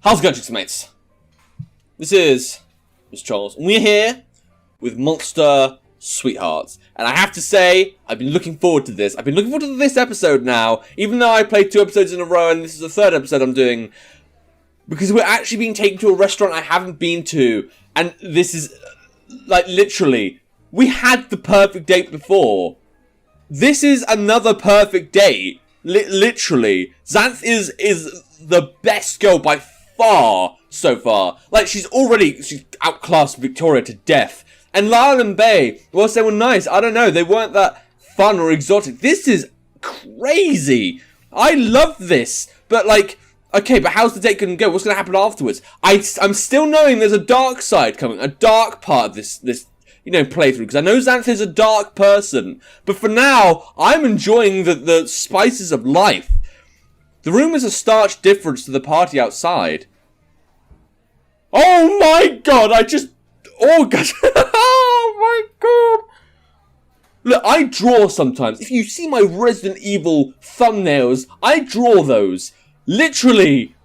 How's it going, chicks and mates? This is Mrjacharles, and we're here with Monster Sweethearts. And I have to say, I've been looking forward to this. I've been looking forward to this episode now, even though I played 2 episodes in a row, and this is the 3rd episode I'm doing. Because we're actually being taken to a restaurant I haven't been to, and this is, like, literally, we had the perfect date before. This is another perfect date. Literally. Xanth is the best girl by far so far. Like, she's outclassed Victoria to death. And Lyle and Bay, whilst they were nice, I don't know, they weren't that fun or exotic. This is crazy. I love this. But, like, okay, but how's the date going to go? What's going to happen afterwards? I'm still knowing there's a dark side coming, a dark part of this playthrough, because I know Xanth is a dark person. But for now, I'm enjoying the spices of life. The room is a stark difference to the party outside. Oh my god, oh god. Oh my god. Look, I draw sometimes. If you see my Resident Evil thumbnails, I draw those. Literally.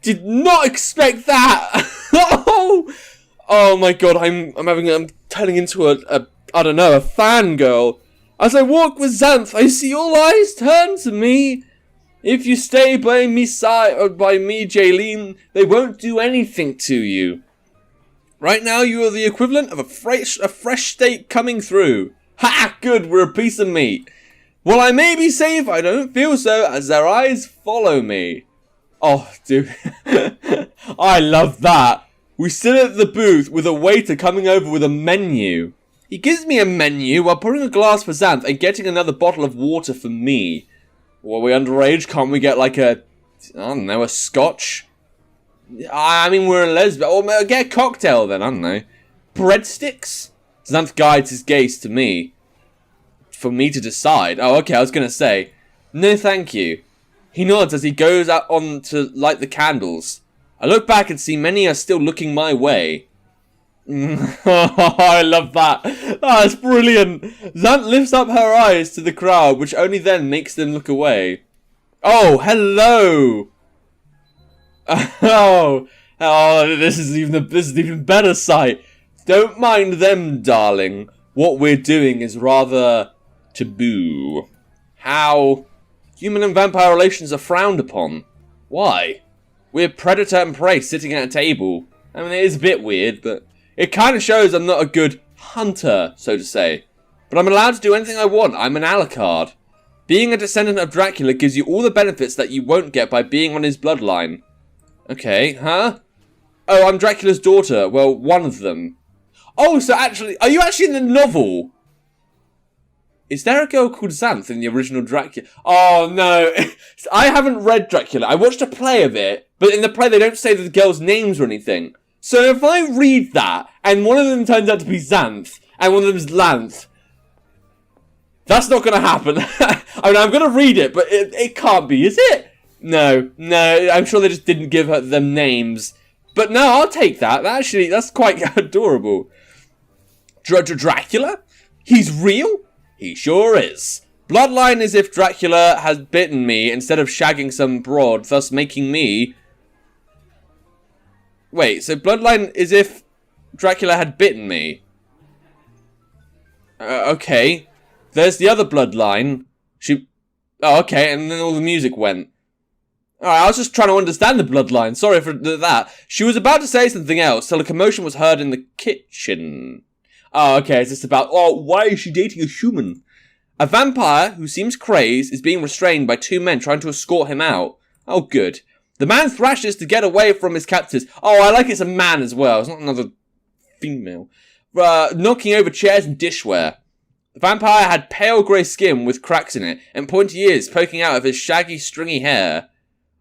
Did not expect that. Oh my god, I'm turning into a fangirl. As I walk with Xanth, I see all eyes turn to me. If you stay by me, Jaylene, they won't do anything to you. Right now, you are the equivalent of a fresh steak coming through. Ha! Good, we're a piece of meat. While I may be safe, I don't feel so, as their eyes follow me. Oh, dude. I love that. We sit at the booth with a waiter coming over with a menu. He gives me a menu while pouring a glass for Xanth and getting another bottle of water for me. Well, we're underage, can't we get like a scotch? I mean, we're a lesbian. Or get a cocktail then, I don't know. Breadsticks? Xanth guides his gaze to me. For me to decide. Oh, okay, I was gonna say. No, thank you. He nods as he goes out on to light the candles. I look back and see many are still looking my way. I love that. That's brilliant. Xanth lifts up her eyes to the crowd, which only then makes them look away. Oh, hello. Oh, this is even better sight. Don't mind them, darling. What we're doing is rather taboo. How? Human and vampire relations are frowned upon. Why? We're predator and prey sitting at a table. I mean, it is a bit weird, but it kind of shows I'm not a good hunter, so to say. But I'm allowed to do anything I want. I'm an Alucard. Being a descendant of Dracula gives you all the benefits that you won't get by being on his bloodline. Okay, huh? Oh, I'm Dracula's daughter. Well, one of them. Oh, so actually, are you actually in the novel? Is there a girl called Xanth in the original Dracula? Oh, no. I haven't read Dracula. I watched a play of it, but in the play they don't say the girls' names or anything. So if I read that, and one of them turns out to be Xanth, and one of them's Lanth, that's not going to happen. I mean, I'm going to read it, but it can't be, is it? No, I'm sure they just didn't give them names. But no, I'll take that. That's quite adorable. Dracula? He's real? He sure is. Bloodline is if Dracula has bitten me instead of shagging some broad, thus making me... Wait, so bloodline is if Dracula had bitten me? Okay. There's the other bloodline. Oh, okay, and then all the music went. Alright, I was just trying to understand the bloodline. Sorry for that. She was about to say something else till a commotion was heard in the kitchen. Oh, okay, it's just about, why is she dating a human? A vampire who seems crazed is being restrained by 2 men trying to escort him out. Oh, good. The man thrashes to get away from his captors. Oh, I like it's a man as well. It's not another female. Knocking over chairs and dishware. The vampire had pale grey skin with cracks in it and pointy ears poking out of his shaggy, stringy hair.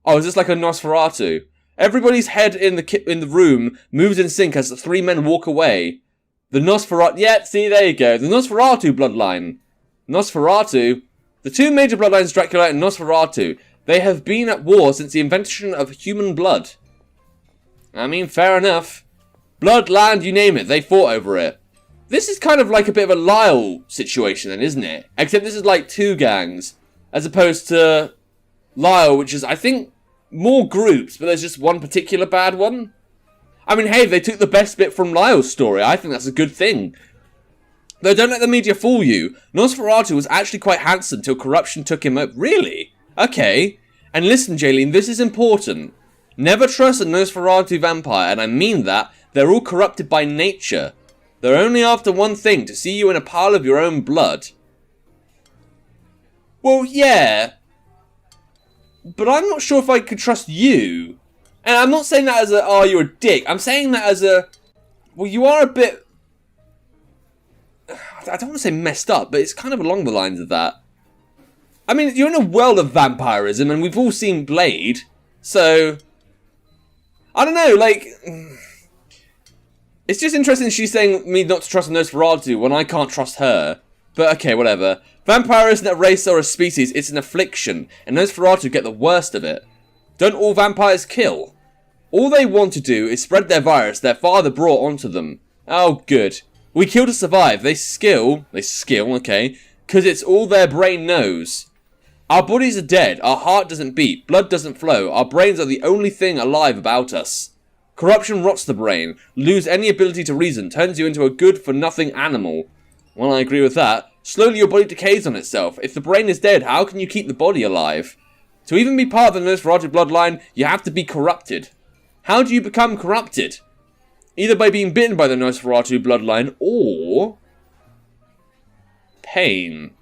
Oh, is this like a Nosferatu? Everybody's head in the room moves in sync as the 3 men walk away. The Nosferatu... Yeah, see, there you go. The Nosferatu bloodline. Nosferatu? The 2 major bloodlines, Dracula and Nosferatu. They have been at war since the invention of human blood. I mean, fair enough. Blood, land, you name it. They fought over it. This is kind of like a bit of a Lyle situation then, isn't it? Except this is like 2 gangs. As opposed to Lyle, which is, I think... more groups, but there's just one particular bad one. I mean, hey, they took the best bit from Lyle's story. I think that's a good thing. Though don't let the media fool you. Nosferatu was actually quite handsome till corruption took him up. Really? Okay. And listen, Jaylene, this is important. Never trust a Nosferatu vampire, and I mean that. They're all corrupted by nature. They're only after one thing, to see you in a pile of your own blood. Well, yeah. But I'm not sure if I could trust you. And I'm not saying that as a, oh, you're a dick. I'm saying that as a, well, you are a bit, I don't want to say messed up, but it's kind of along the lines of that. I mean, you're in a world of vampirism, and we've all seen Blade, so I don't know, like, it's just interesting she's saying me not to trust Nosferatu when I can't trust her. But okay, whatever. Vampire isn't a race or a species, it's an affliction, and Nosferatu get the worst of it. Don't all vampires kill? All they want to do is spread their virus their father brought onto them. Oh, good. We kill to survive. They skill, okay, because it's all their brain knows. Our bodies are dead, our heart doesn't beat, blood doesn't flow, our brains are the only thing alive about us. Corruption rots the brain, lose any ability to reason, turns you into a good-for-nothing animal. Well, I agree with that. Slowly your body decays on itself. If the brain is dead, how can you keep the body alive? To even be part of the Nosferatu bloodline, you have to be corrupted. How do you become corrupted? Either by being bitten by the Nosferatu bloodline, or pain.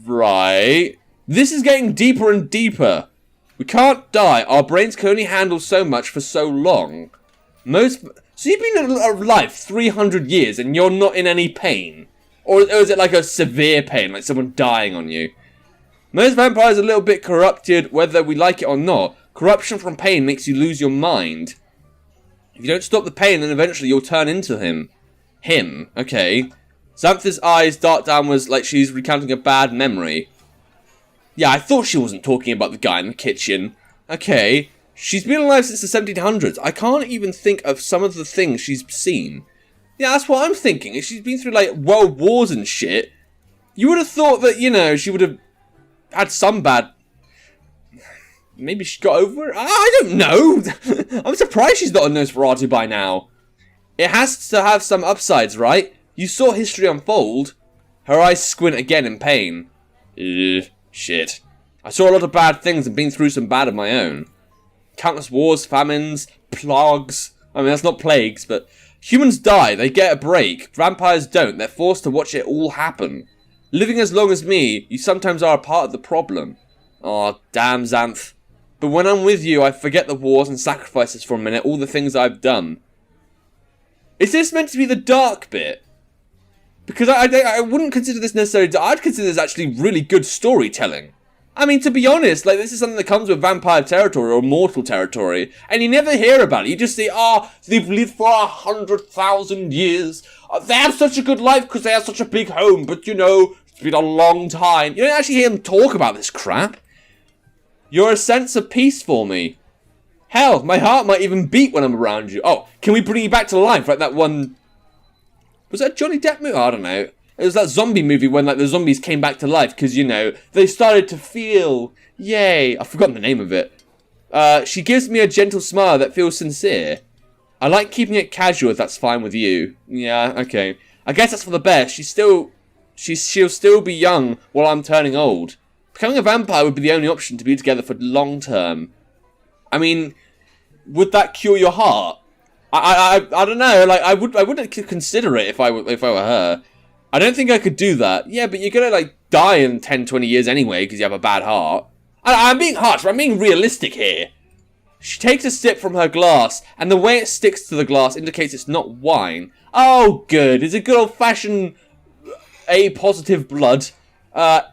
Right. This is getting deeper and deeper. We can't die. Our brains can only handle so much for so long. So you've been alive 300 years and you're not in any pain? Or is it like a severe pain, like someone dying on you? Most vampires are a little bit corrupted, whether we like it or not. Corruption from pain makes you lose your mind. If you don't stop the pain, then eventually you'll turn into him. Him, okay. Xantha's eyes dart downwards like she's recounting a bad memory. Yeah, I thought she wasn't talking about the guy in the kitchen. Okay. She's been alive since the 1700s. I can't even think of some of the things she's seen. Yeah, that's what I'm thinking. If she's been through, like, world wars and shit, you would have thought that, you know, she would have had some bad... Maybe she got over it? I don't know. I'm surprised she's not a Nosferatu by now. It has to have some upsides, right? You saw history unfold. Her eyes squint again in pain. Shit. I saw a lot of bad things and been through some bad of my own. Countless wars, famines, plagues. I mean, that's not plagues, but... Humans die, they get a break. Vampires don't, they're forced to watch it all happen. Living as long as me, you sometimes are a part of the problem. Aw, damn Xanth. But when I'm with you, I forget the wars and sacrifices for a minute, all the things I've done. Is this meant to be the dark bit? Because I wouldn't consider this necessarily... I'd consider this actually really good storytelling. I mean, to be honest, like, this is something that comes with vampire territory or mortal territory, and you never hear about it. You just say, they've lived for 100,000 years. They have such a good life because they have such a big home, but, you know, it's been a long time. You don't actually hear them talk about this crap. You're a sense of peace for me. Hell, my heart might even beat when I'm around you. Oh, can we bring you back to life like that one... Was that a Johnny Depp movie? I don't know. It was that zombie movie when, like, the zombies came back to life because, you know, they started to feel. Yay. I've forgotten the name of it. She gives me a gentle smile that feels sincere. I like keeping it casual if that's fine with you. Yeah, okay. I guess that's for the best. She'll still be young while I'm turning old. Becoming a vampire would be the only option to be together for long term. I mean, would that cure your heart? I don't know. Like, I wouldn't consider it if I were her. I don't think I could do that. Yeah, but you're gonna, like, die in 10, 20 years anyway because you have a bad heart. I'm being harsh, but I'm being realistic here. She takes a sip from her glass, and the way it sticks to the glass indicates it's not wine. Oh, good. It's a good old-fashioned A-positive blood.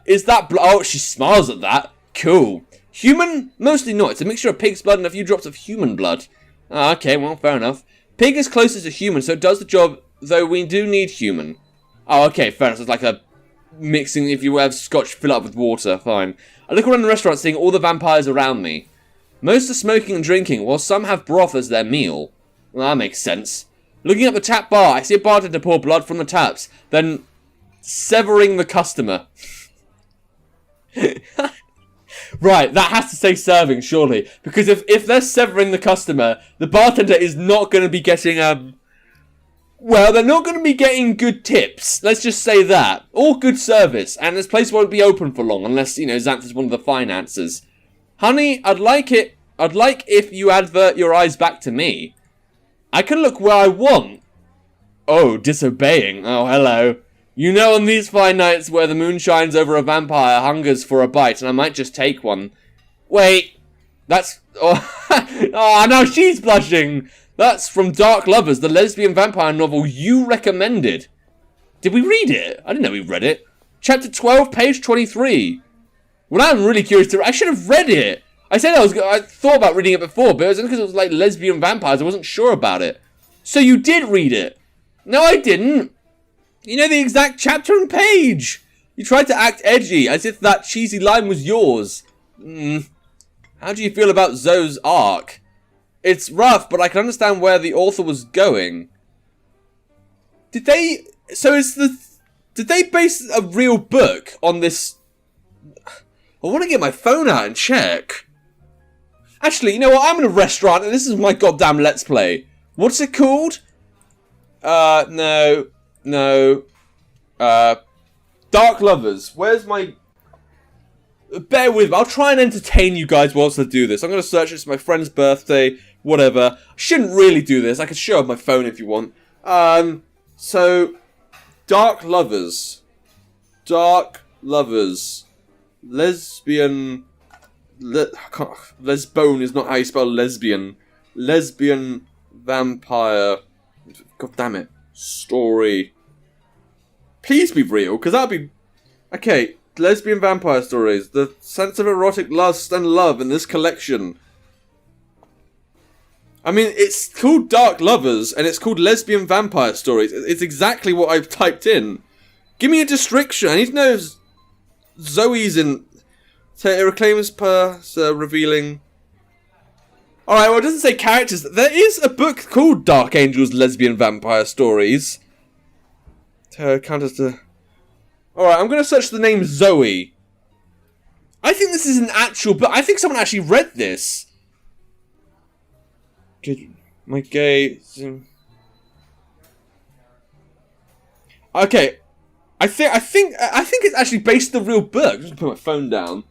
Is that blood? Oh, she smiles at that. Cool. Human? Mostly not. It's a mixture of pig's blood and a few drops of human blood. Okay, well, fair enough. Pig is closest to human, so it does the job, though we do need human. Oh, okay, fair enough. It's like a mixing, if you have scotch, fill up with water. Fine. I look around the restaurant seeing all the vampires around me. Most are smoking and drinking, while some have broth as their meal. Well, that makes sense. Looking at the tap bar, I see a bartender pour blood from the taps, then severing the customer. Right, that has to say serving, surely. Because if they're severing the customer, the bartender is not going to be getting, well, they're not going to be getting good tips. Let's just say that. Or good service. And this place won't be open for long unless, Xanth is one of the financiers. Honey, I'd like if you advert your eyes back to me. I can look where I want. Oh, disobeying. Oh, hello. On these fine nights where the moon shines over a vampire hungers for a bite, and I might just take one. Wait, that's... Oh, now she's blushing. That's from Dark Lovers, the lesbian vampire novel you recommended. Did we read it? I didn't know we read it. Chapter 12, page 23. Well, I'm really curious to... I should have read it. I thought about reading it before, but it was only because it was like lesbian vampires. I wasn't sure about it. So you did read it? No, I didn't. You know the exact chapter and page. You tried to act edgy, as if that cheesy line was yours. How do you feel about Zoe's arc? It's rough, but I can understand where the author was going. Did they base a real book on this? I want to get my phone out and check. Actually, you know what? I'm in a restaurant and this is my goddamn Let's Play. What's it called? No. Dark Lovers. Where's my... Bear with me. I'll try and entertain you guys whilst I do this. I'm going to search. It's my friend's birthday. Whatever. I shouldn't really do this. I can show up my phone if you want. So... Dark Lovers. Dark Lovers. Lesbian... Lesbone is not how you spell lesbian. Lesbian vampire. God damn it. Story. Please be real, because that'd be... Okay, lesbian vampire stories. The sense of erotic lust and love in this collection. I mean, it's called Dark Lovers, and it's called Lesbian Vampire Stories. It's exactly what I've typed in. Give me a description. I need to know if Zoe's in... So it reclaims per revealing... Alright, well it doesn't say characters. There is a book called Dark Angels Lesbian Vampire Stories. Counters to... Alright, I'm going to search the name Zoe. I think this is an actual book. I think someone actually read this. My gay... Okay. I think it's actually based on the real book. I'm just going to put my phone down.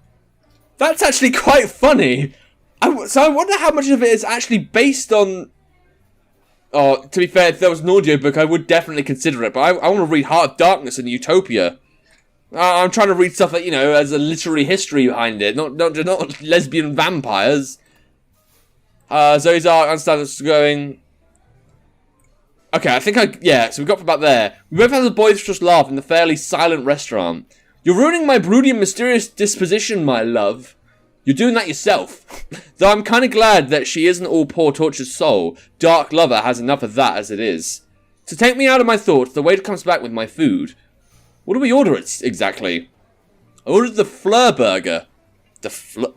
That's actually quite funny. So I wonder how much of it is actually based on... Oh, to be fair, if there was an audiobook, I would definitely consider it. But I want to read Heart of Darkness and Utopia. I'm trying to read stuff that, has a literary history behind it. Not lesbian vampires. Zoe's art, understand what's going... Okay, I think yeah, so we got from about there. We both had a boisterous laugh in the fairly silent restaurant. You're ruining my broody and mysterious disposition, my love. You're doing that yourself. Though I'm kind of glad that she isn't all poor tortured soul. Dark Lover has enough of that as it is. To take me out of my thoughts, the waiter comes back with my food. What do we order exactly? I ordered the Fleur burger.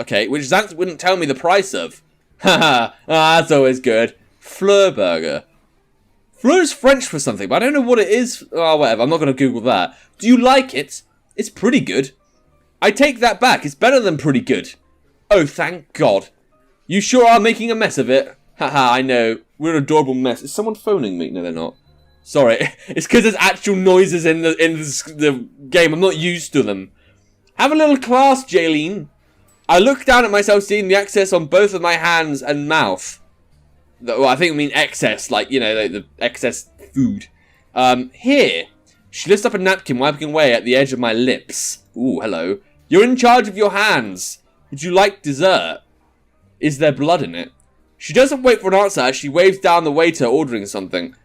Okay, which Xanth wouldn't tell me the price of. Haha, that's always good. Fleur burger. Fleur is French for something, but I don't know what it is. Oh, whatever, I'm not going to Google that. Do you like it? It's pretty good. I take that back, it's better than pretty good. Oh, thank God. You sure are making a mess of it. Haha, I know. We're an adorable mess. Is someone phoning me? No, they're not. Sorry. It's because there's actual noises in the game. I'm not used to them. Have a little class, Jaylene. I look down at myself, seeing the excess on both of my hands and mouth. Well, I think I mean excess, like, the excess food. Here. She lifts up a napkin, wiping away at the edge of my lips. Ooh, hello. You're in charge of your hands. Would you like dessert? Is there blood in it? She doesn't wait for an answer as she waves down the waiter ordering something.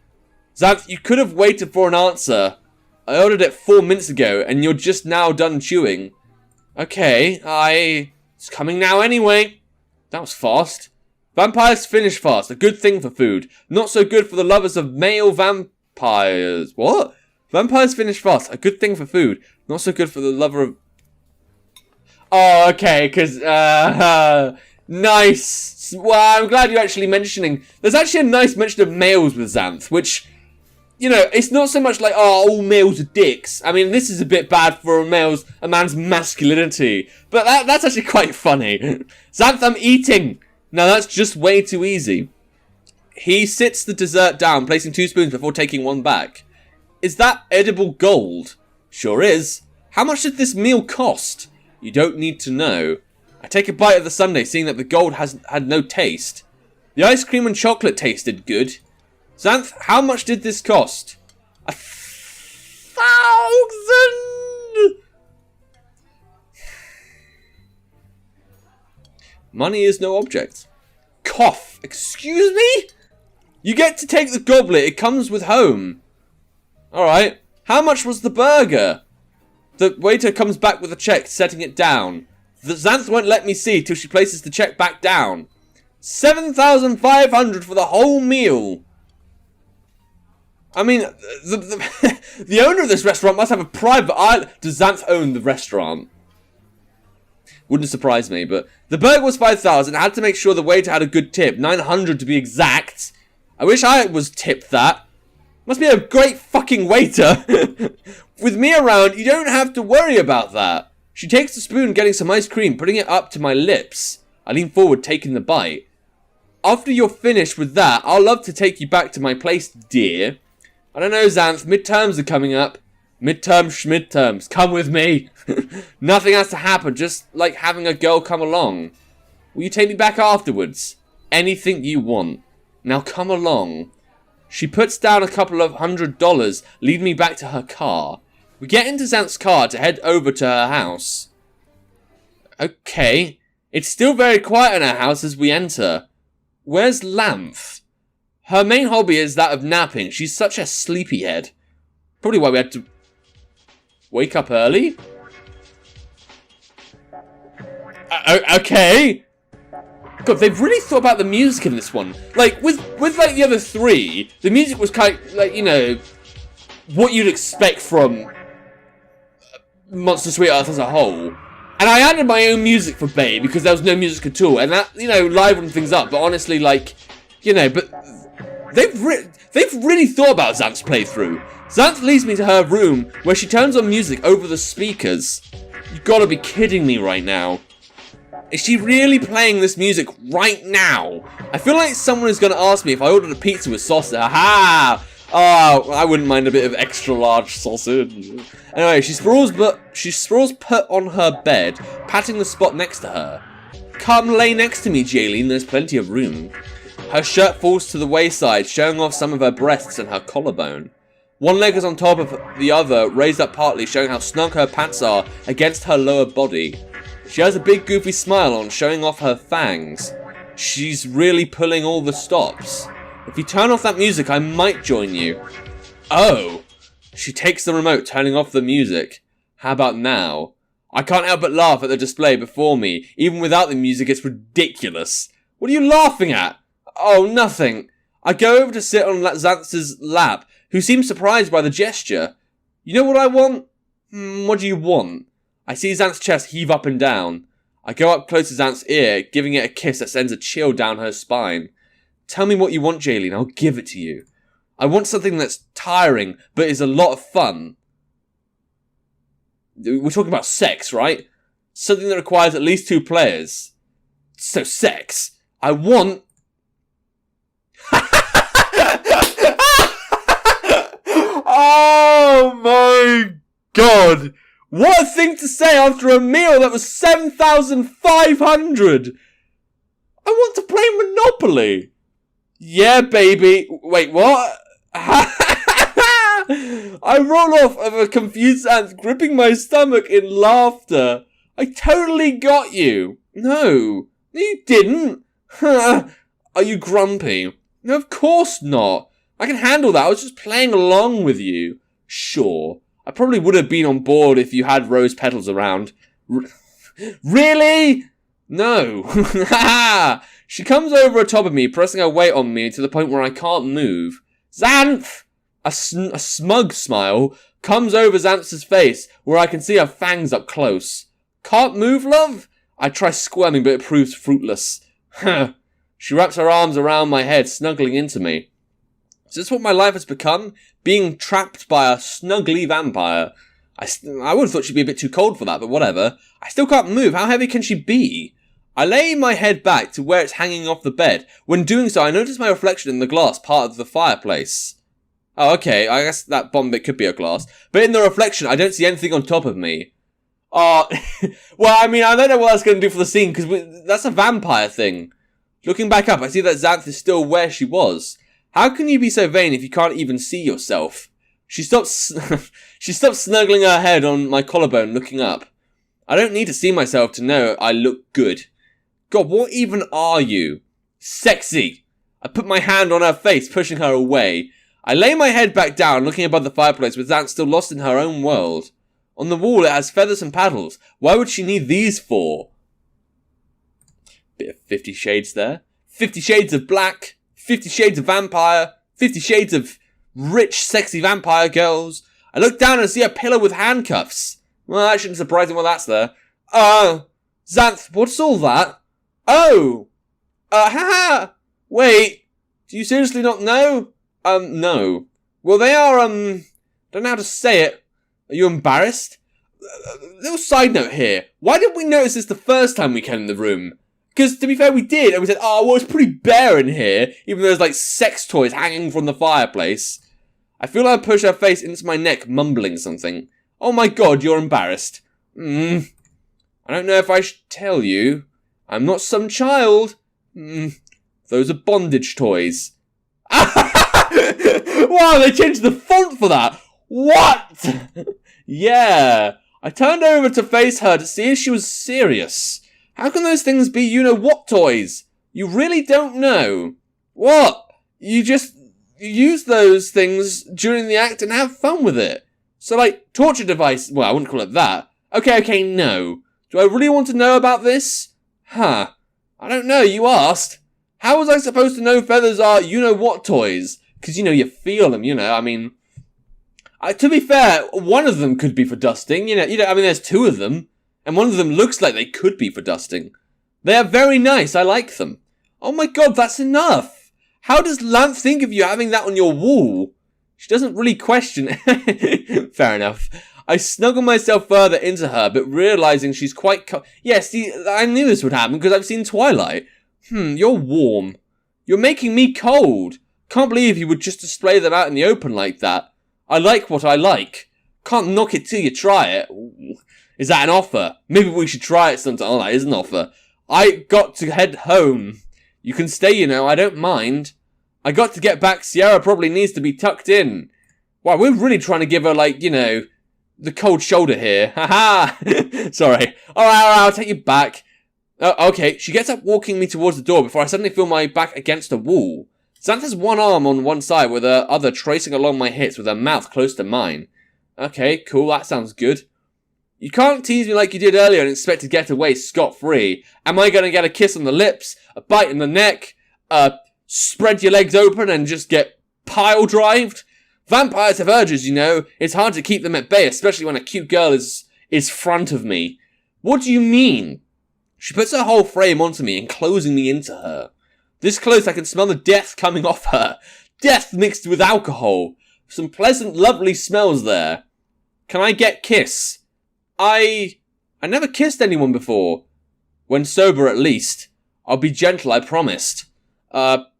Xanth, you could have waited for an answer. I ordered it 4 minutes ago, and you're just now done chewing. Okay, it's coming now anyway. That was fast. Vampires finish fast, a good thing for food. Not so good for the lovers of male vampires. What? Vampires finish fast, a good thing for food. Not so good for the lover of... Oh, okay, because, nice. Well, I'm glad you're actually mentioning... There's actually a nice mention of males with Xanth, which you know, it's not so much like, oh, all males are dicks. I mean, this is a bit bad for a man's masculinity. But that's actually quite funny. Xanth, I'm eating. Now, that's just way too easy. He sits the dessert down, placing 2 spoons before taking one back. Is that edible gold? Sure is. How much did this meal cost? You don't need to know. I take a bite of the sundae, seeing that the gold had no taste. The ice cream and chocolate tasted good. Xanth, how much did this cost? 1,000! Money is no object. Cough. Excuse me? You get to take the goblet. It comes with home. Alright. How much was the burger? The waiter comes back with a check, setting it down. The Xanth won't let me see till she places the check back down. 7,500 for the whole meal. I mean, the owner of this restaurant must have a private island. Does Xanth own the restaurant? Wouldn't surprise me, but the burger was 5,000. I had to make sure the waiter had a good tip. 900 to be exact. I wish I was tipped that. Must be a great fucking waiter. With me around, you don't have to worry about that. She takes the spoon, getting some ice cream, putting it up to my lips. I lean forward, taking the bite. After you're finished with that, I'll love to take you back to my place, dear. I don't know, Xanth. Midterms are coming up. Midterms. Come with me. Nothing has to happen, just like having a girl come along. Will you take me back afterwards? Anything you want. Now come along. She puts down a couple of $100, leading me back to her car. We get into Xanth's car to head over to her house. Okay. It's still very quiet in her house as we enter. Where's Lamph? Her main hobby is that of napping. She's such a sleepyhead. Probably why we had to wake up early. Okay. God, they've really thought about the music in this one. Like, with like the other 3, the music was kind of, like, you know, what you'd expect from Monster Sweet Earth as a whole. And I added my own music for Bay because there was no music at all. And that, you know, livened things up. But honestly, like, you know, but they've really thought about Xanth's playthrough. Xanth leads me to her room where she turns on music over the speakers. You've got to be kidding me right now. Is she really playing this music right now? I feel like someone is going to ask me if I ordered a pizza with sausage. Aha! Oh, I wouldn't mind a bit of extra large sausage. Anyway, she sprawls put on her bed, patting the spot next to her. Come lay next to me, Jaylene. There's plenty of room. Her shirt falls to the wayside, showing off some of her breasts and her collarbone. One leg is on top of the other, raised up partly, showing how snug her pants are against her lower body. She has a big goofy smile on, showing off her fangs. She's really pulling all the stops. If you turn off that music, I might join you. Oh. She takes the remote, turning off the music. How about now? I can't help but laugh at the display before me. Even without the music, it's ridiculous. What are you laughing at? Oh, nothing. I go over to sit on Xanth's lap, who seems surprised by the gesture. You know what I want? What do you want? I see Xanth's chest heave up and down. I go up close to Xanth's ear, giving it a kiss that sends a chill down her spine. Tell me what you want, Jaylene. I'll give it to you. I want something that's tiring, but is a lot of fun. We're talking about sex, right? Something that requires at least 2 players. So sex. I want... Oh my god! What a thing to say after a meal that was 7,500! I want to play Monopoly! Yeah, baby. Wait, what? I roll off of a confused Xanth, gripping my stomach in laughter. I totally got you. No, you didn't. Are you grumpy? No, of course not. I can handle that. I was just playing along with you. Sure. I probably would have been on board if you had rose petals around. Really? No. She comes over atop of me, pressing her weight on me to the point where I can't move. Xanth! A smug smile comes over Xanth's face, where I can see her fangs up close. Can't move, love? I try squirming, but it proves fruitless. She wraps her arms around my head, snuggling into me. Is this what my life has become? Being trapped by a snuggly vampire. I would have thought she'd be a bit too cold for that, but whatever. I still can't move. How heavy can she be? I lay my head back to where it's hanging off the bed. When doing so, I notice my reflection in the glass part of the fireplace. Oh, okay. I guess that bottom bit could be a glass. But in the reflection, I don't see anything on top of me. Well, I mean, I don't know what that's going to do for the scene, because that's a vampire thing. Looking back up, I see that Xanth is still where she was. How can you be so vain if you can't even see yourself? She stopped snuggling her head on my collarbone, looking up. I don't need to see myself to know I look good. God, what even are you? Sexy! I put my hand on her face, pushing her away. I lay my head back down, looking above the fireplace, with Xanth still lost in her own world. On the wall, it has feathers and paddles. Why would she need these for? Bit of 50 Shades there. 50 Shades of Black. 50 Shades of Vampire. 50 Shades of rich, sexy vampire girls. I look down and see a pillow with handcuffs. Well, that shouldn't surprise me while that's there. Xanth, what's all that? Oh! Haha! Wait, do you seriously not know? No. Well, they are, don't know how to say it. Are you embarrassed? Little side note here. Why didn't we notice this the first time we came in the room? Because, to be fair, we did, and we said, oh, well, it's pretty bare in here, even though there's, like, sex toys hanging from the fireplace. I feel like I push her face into my neck, mumbling something. Oh my god, you're embarrassed. I don't know if I should tell you. I'm not some child. Those are bondage toys. Wow, they changed the font for that. What? Yeah. I turned over to face her to see if she was serious. How can those things be you-know-what toys? You really don't know. What? You use those things during the act and have fun with it. So, like, torture device. Well, I wouldn't call it that. Okay, no. Do I really want to know about this? Huh. I don't know, you asked. How was I supposed to know feathers are you-know-what toys? Because, you feel them, I mean... to be fair, one of them could be for dusting, I mean, there's two of them. And one of them looks like they could be for dusting. They are very nice, I like them. Oh my god, that's enough! How does Xanth think of you having that on your wall? She doesn't really question it. Fair enough. I snuggle myself further into her, but realizing she's quite yes, I knew this would happen because I've seen Twilight. You're warm. You're making me cold. Can't believe you would just display them out in the open like that. I like what I like. Can't knock it till you try it. Ooh. Is that an offer? Maybe we should try it sometime. Oh, that is an offer. I got to head home. You can stay, I don't mind. I got to get back. Sierra probably needs to be tucked in. Wow, we're really trying to give her, like, the cold shoulder here. Haha! Sorry. Alright, I'll take you back. Okay, she gets up walking me towards the door before I suddenly feel my back against a wall. Xanth has one arm on one side with her other tracing along my hips with her mouth close to mine. Okay, cool, that sounds good. You can't tease me like you did earlier and expect to get away scot-free. Am I going to get a kiss on the lips, a bite in the neck, spread your legs open and just get pile-drived? Vampires have urges, It's hard to keep them at bay, especially when a cute girl is front of me. What do you mean? She puts her whole frame onto me, enclosing me into her. This close I can smell the death coming off her. Death mixed with alcohol. Some pleasant, lovely smells there. Can I get kiss? I never kissed anyone before. When sober, at least. I'll be gentle, I promised. Well,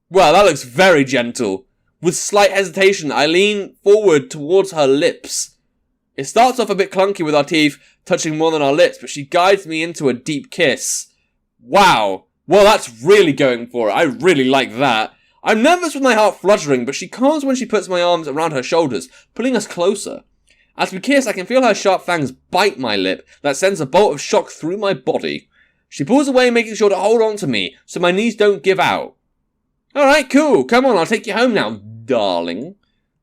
that looks very gentle. With slight hesitation, I lean forward towards her lips. It starts off a bit clunky with our teeth touching more than our lips, but she guides me into a deep kiss. Wow. Well, that's really going for it. I really like that. I'm nervous with my heart fluttering, but she calms when she puts my arms around her shoulders, pulling us closer. As we kiss, I can feel her sharp fangs bite my lip that sends a bolt of shock through my body. She pulls away, making sure to hold on to me so my knees don't give out. Alright, cool. Come on, I'll take you home now, darling.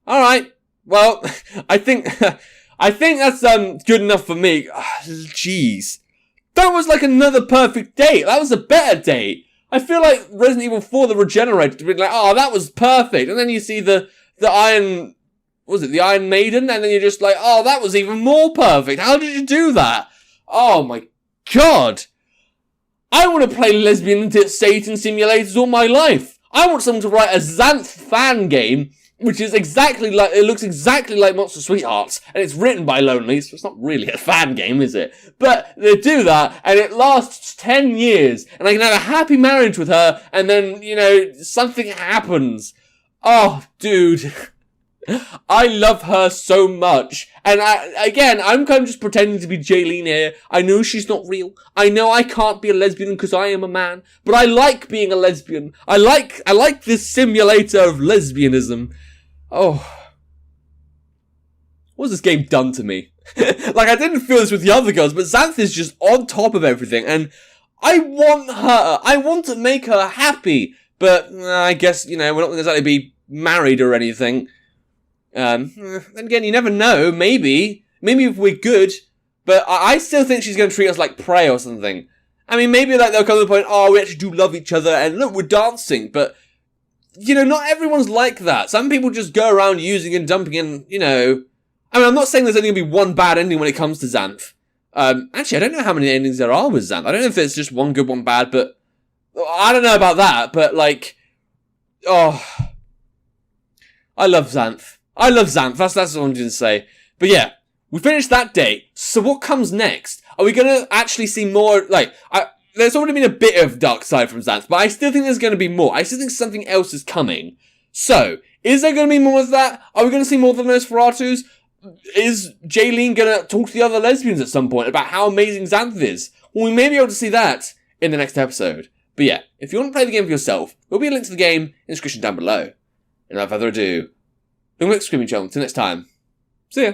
Alright. Well, I think that's good enough for me. Jeez. That was like another perfect date. That was a better date. I feel like Resident Evil 4 The Regenerated to be like, oh, that was perfect. And then you see the Iron... Was it the Iron Maiden? And then you're just like, oh, that was even more perfect. How did you do that? Oh my god. I want to play lesbian Satan simulators all my life. I want someone to write a Xanth fan game, which is exactly like, it looks exactly like Monster Sweethearts, and it's written by Lonely, so it's not really a fan game, is it? But they do that, and it lasts 10 years, and I can have a happy marriage with her, and then, you know, something happens. Oh, dude. I love her so much. And I'm kind of just pretending to be Jaylene here. I know she's not real. I know I can't be a lesbian because I am a man. But I like being a lesbian. I like this simulator of lesbianism. Oh. What's this game done to me? Like, I didn't feel this with the other girls, but Xanth is just on top of everything. And I want her. I want to make her happy. But I guess, you know, we're not going to exactly be married or anything. Then again, you never know. Maybe if we're good, but I still think she's going to treat us like prey or something. I mean, maybe like they'll come to the point, oh, we actually do love each other, and look, we're dancing. But you know, not everyone's like that. Some people just go around using and dumping, and you know, I mean, I'm not saying there's only going to be one bad ending when it comes to Xanth. Actually, I don't know how many endings there are with Xanth. I don't know if it's just one good, one bad, but I don't know about that. But like, oh, I love Xanth. I love Xanth, that's what I wanted to say. But yeah, we finished that date, so what comes next? Are we going to actually see more, like, there's already been a bit of dark side from Xanth, but I still think there's going to be more. I still think something else is coming. So, is there going to be more of that? Are we going to see more of the Nosferatus? Is Jaylene going to talk to the other lesbians at some point about how amazing Xanth is? Well, we may be able to see that in the next episode. But yeah, if you want to play the game for yourself, there'll be a link to the game in the description down below. And without further ado, don't click the screaming channel. Until next time. See ya.